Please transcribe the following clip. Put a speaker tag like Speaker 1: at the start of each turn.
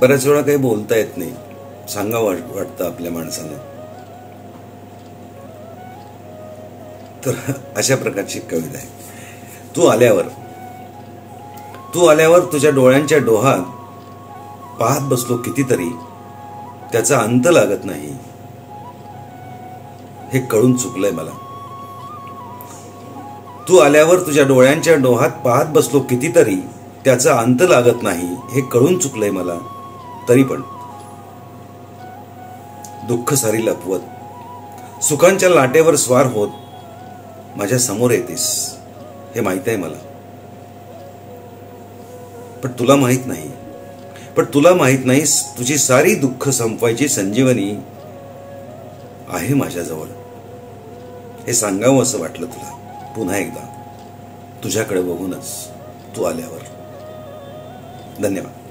Speaker 1: बऱ्याच वेळा काही बोलता येत नाही, सांगावं वाटतं आपल्या माणसाला. तर अशा प्रकारची कविता आहे. तू आल्यावर तुझ्या डोळ्यांच्या डोहात पाहत बसलो कितीतरी, त्याचा अंत लागत नाही हे कळून चुकलंय मला. तू आल्यावर तुझ्या डोळ्यांच्या डोहात पाहत बसलो कितीतरी, त्याचा अंत लागत नाही हे कळून चुकलंय मला. तरी पण दुःख सारी लपवत सुखांच्या लाटेवर स्वार होत माझ्या समोर येतेस हे माहित आहे मला. पण तुला माहित नाही तुझी सारी दुःख संपवायची संजीवनी आहे माझ्याजवळ. हे सांगावं असं वाटलं तुला पुन्हा एकदा, तुझ्याकडे बघूनच, तू आल्यावर. धन्यवाद.